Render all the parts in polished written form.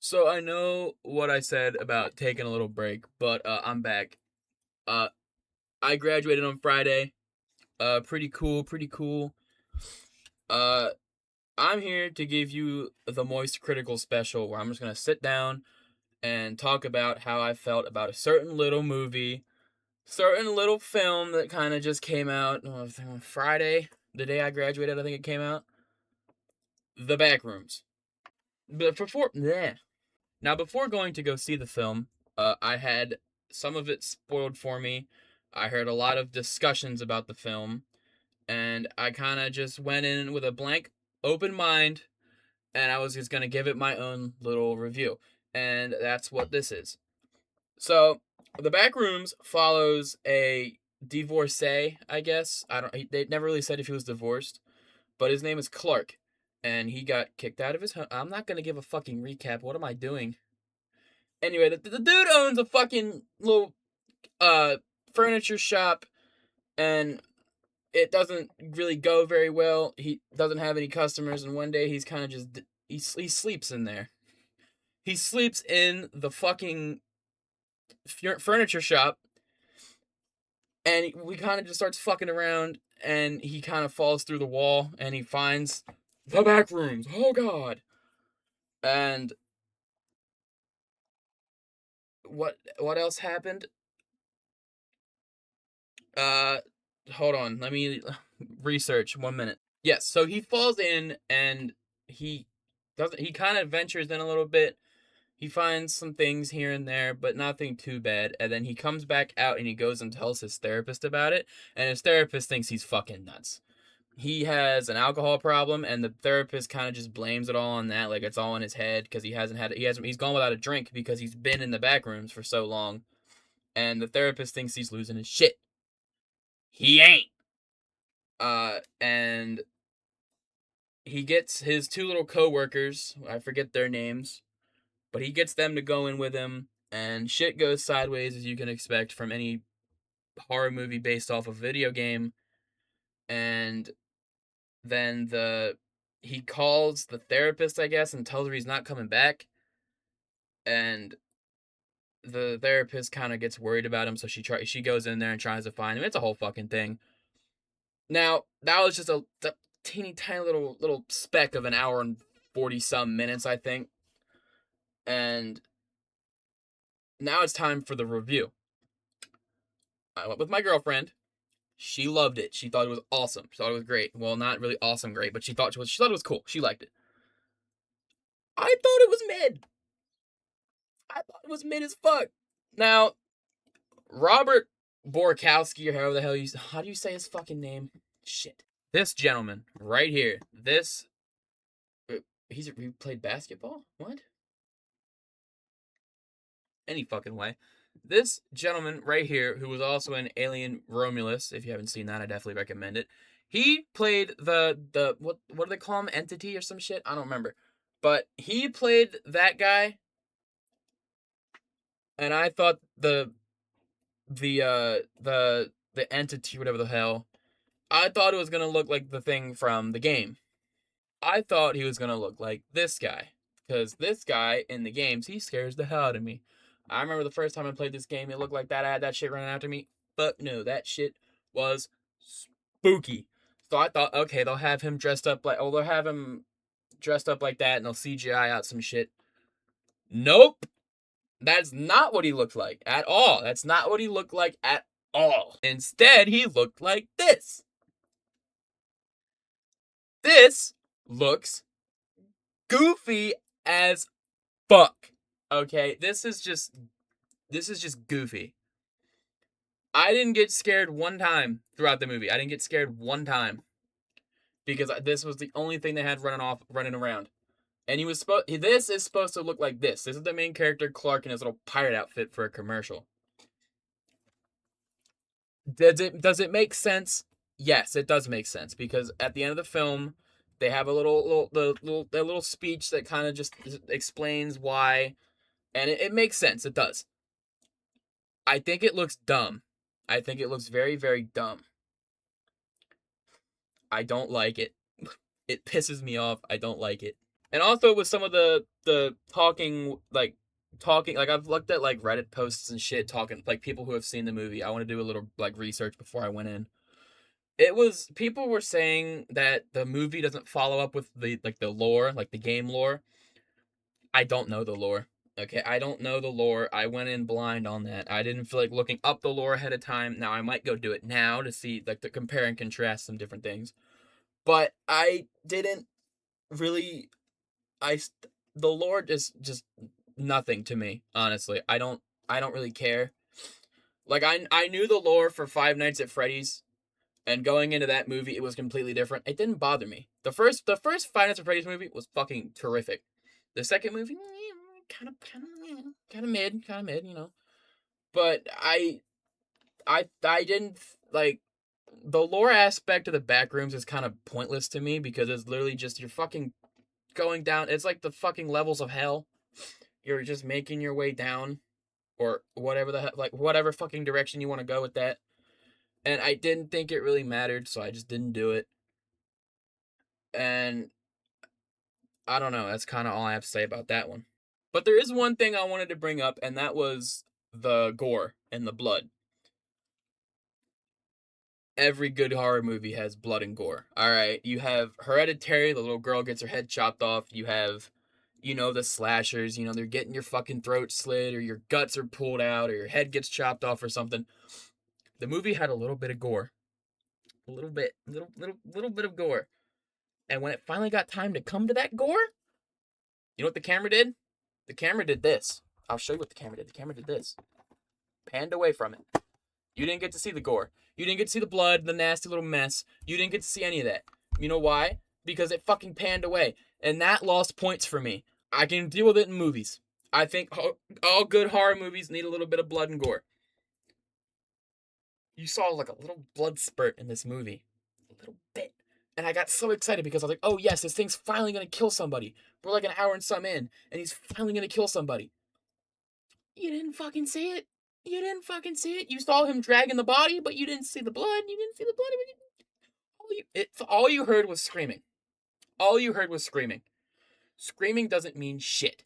So I know what I said about taking a little break, but I'm back. Uh, I graduated on Friday. Pretty cool, pretty cool. Uh, I'm here to give you the Moist Critical Special, where I'm just gonna sit down and talk about how I felt about a certain little movie, certain little film that kind of just came out. I think on Friday, the day I graduated. I think it came out. The Backrooms. But before going to go see the film, I had some of it spoiled for me. I heard a lot of discussions about the film, and I kind of just went in with a blank, open mind, and I was just gonna give it my own little review, and that's what this is. So, the Backrooms follows a divorcee, I guess. I don't. They never really said if he was divorced, but his name is Clark, and he got kicked out of his home. I'm not gonna give a fucking recap. What am I doing? Anyway, the dude owns a fucking little uh furniture shop, and it doesn't really go very well. He doesn't have any customers, and one day he's kind of just he sleeps in there. He sleeps in the fucking furniture shop, and we kind of just starts fucking around, and he kind of falls through the wall, and he finds the back rooms. Oh god! And what else happened? Uh, Hold on. Let me research 1 minute. Yes, so he falls in and he he kind of ventures in a little bit. He finds some things here and there, but nothing too bad. And then he comes back out and he goes and tells his therapist about it. And his therapist thinks he's fucking nuts. He has an alcohol problem, and the therapist kind of just blames it all on that, like it's all in his head because he's gone without a drink because he's been in the back rooms for so long. And the therapist thinks he's losing his shit. He ain't. And he gets his two little coworkers. I forget their names, but he gets them to go in with him, and shit goes sideways as you can expect from any horror movie based off a video game. And then he calls the therapist, I guess, and tells her he's not coming back. And the therapist kind of gets worried about him, so she goes in there and tries to find him. It's a whole fucking thing. Now that was just a teeny tiny little speck of an hour and 40 some minutes, I think. And now it's time for the review. I went with my girlfriend. She loved it. She thought it was awesome. She thought it was great. Well, not really awesome, great, but she thought it was cool. She liked it. I thought it was mid. I thought it was mid as fuck. Now, Robert Borkowski, or however the hell how do you say his fucking name? Shit. This gentleman right here. He played basketball. What? Any fucking way. This gentleman right here, who was also in Alien Romulus, if you haven't seen that, I definitely recommend it. He played the what do they call him? Entity or some shit? I don't remember. But he played that guy, and I thought the entity, whatever the hell, I thought it was gonna look like the thing from the game. I thought he was gonna look like this guy. Because this guy in the games, he scares the hell out of me. I remember the first time I played this game, it looked like that. I had that shit running after me. But no, that shit was spooky. So I thought, okay, they'll have him dressed up like that and they'll CGI out some shit. Nope. That's not what he looked like at all. That's not what he looked like at all. Instead, he looked like this. This looks goofy as fuck. Okay, this is just goofy. I didn't get scared one time throughout the movie. I didn't get scared one time because this was the only thing they had running around. And this is supposed to look like this. This is the main character Clark in his little pirate outfit for a commercial. Does it make sense? Yes, it does make sense because at the end of the film, they have a little speech that kind of just explains why, and it makes sense. It does. I think it looks dumb. I think it looks very, very dumb. I don't like it. It pisses me off. I don't like it. And also with some of the talking like I've looked at like Reddit posts and shit talking like people who have seen the movie. I want to do a little like research before I went in. It was people were saying that the movie doesn't follow up with the lore, like the game lore. I don't know the lore. Okay, I don't know the lore. I went in blind on that. I didn't feel like looking up the lore ahead of time. Now I might go do it now to see like to compare and contrast some different things. But I didn't really the lore is just nothing to me, honestly. I don't really care. Like I knew the lore for Five Nights at Freddy's, and going into that movie it was completely different. It didn't bother me. The first Five Nights at Freddy's movie was fucking terrific. The second movie kind of mid, you know. But I didn't like the lore aspect of the backrooms is kind of pointless to me because it's literally just you're fucking going down. It's like the fucking levels of hell. You're just making your way down or whatever like whatever fucking direction you want to go with that. And I didn't think it really mattered, so I just didn't do it. And I don't know, that's kind of all I have to say about that one. But there is one thing I wanted to bring up, and that was the gore and the blood. Every good horror movie has blood and gore. All right, you have Hereditary, the little girl gets her head chopped off. You have, the slashers. They're getting your fucking throat slit, or your guts are pulled out, or your head gets chopped off, or something. The movie had a little bit of gore, a little bit, little bit of gore. And when it finally got time to come to that gore, you know what the camera did? The camera did this. I'll show you what the camera did. The camera did this. Panned away from it. You didn't get to see the gore. You didn't get to see the blood, the nasty little mess. You didn't get to see any of that. You know why? Because it fucking panned away. And that lost points for me. I can deal with it in movies. I think all good horror movies need a little bit of blood and gore. You saw like a little blood spurt in this movie. A little bit. And I got so excited because I was like, oh yes, this thing's finally gonna kill somebody. We're like an hour and some in, and he's finally gonna kill somebody. You didn't fucking see it. You didn't fucking see it. You saw him dragging the body, but you didn't see the blood. You didn't see the blood. All you heard was screaming. All you heard was screaming. Screaming doesn't mean shit.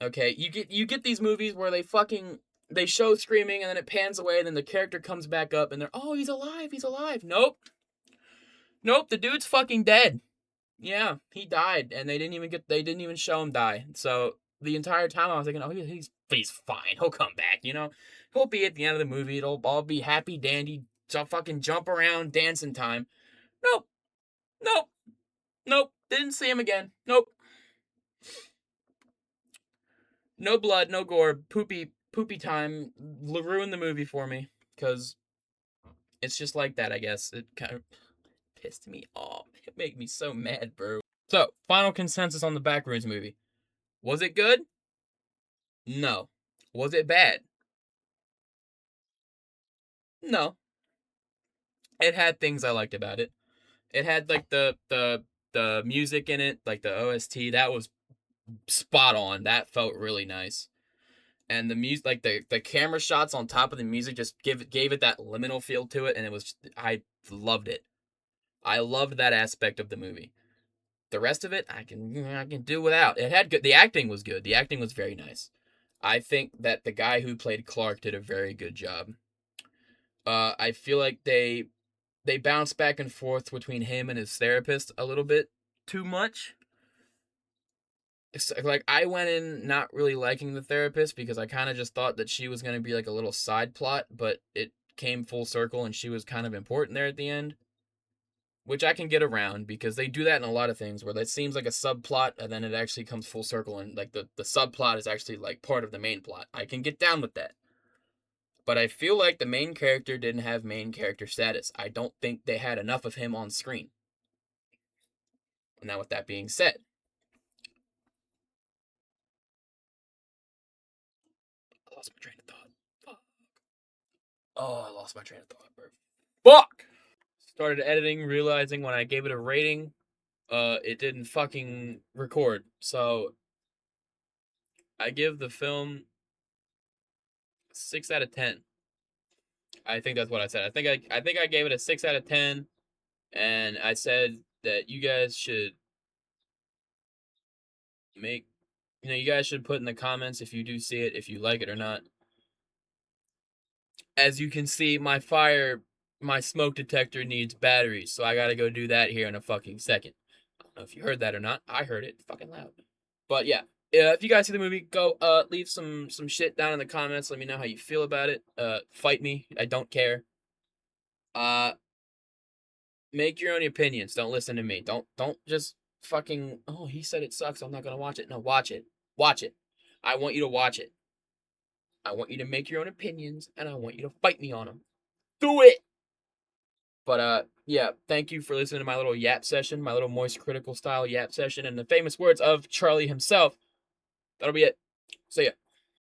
Okay, you get these movies where they show screaming and then it pans away and then the character comes back up and they're he's alive, he's alive. Nope, the dude's fucking dead. Yeah, he died and they didn't even show him die. So the entire time I was thinking, he's fine. He'll come back. He'll be at the end of the movie. It'll all be happy dandy, fucking jump around, dancing time. Nope, nope, nope. Didn't see him again. Nope. No blood, no gore, poopy time. Ruined the movie for me because it's just like that. I guess it kind of pissed me off. It made me so mad, bro. So, final consensus on the Backrooms movie. Was it good? No. Was it bad? No. It had things I liked about it. It had like the music in it, like the OST. That was spot on. That felt really nice. And the music, like the camera shots on top of the music, just gave it that liminal feel to it, and I loved it. I loved that aspect of the movie. The rest of it, I can do without. It had good. The acting was good. The acting was very nice. I think that the guy who played Clark did a very good job. I feel like they bounce back and forth between him and his therapist a little bit too much. It's like I went in not really liking the therapist because I kind of just thought that she was going to be like a little side plot, but it came full circle and she was kind of important there at the end, which I can get around because they do that in a lot of things where that seems like a subplot and then it actually comes full circle and like the subplot is actually like part of the main plot. I can get down with that. But I feel like the main character didn't have main character status. I don't think they had enough of him on screen. Now, with that being said, I lost my train of thought. Fuck. Oh, I lost my train of thought, bro. Fuck! Started editing, realizing when I gave it a rating, it didn't fucking record. So, I give the film 6 out of 10. I think that's what I said. I think I gave it a 6 out of 10, and I said that you guys should make, you guys should put in the comments if you do see it, if you like it or not. As you can see, my smoke detector needs batteries, so I gotta go do that here in a fucking second. I don't know if you heard that or not. I heard it fucking loud. But yeah, if you guys see the movie, go leave some shit down in the comments. Let me know how you feel about it. Fight me. I don't care. Uh, make your own opinions. Don't listen to me. Don't just fucking. Oh, he said it sucks. I'm not gonna watch it. No, watch it. Watch it. I want you to watch it. I want you to make your own opinions, and I want you to fight me on them. Do it. But yeah, thank you for listening to my little yap session, my little moist critical style yap session, and the famous words of Charlie himself. That'll be it. See ya.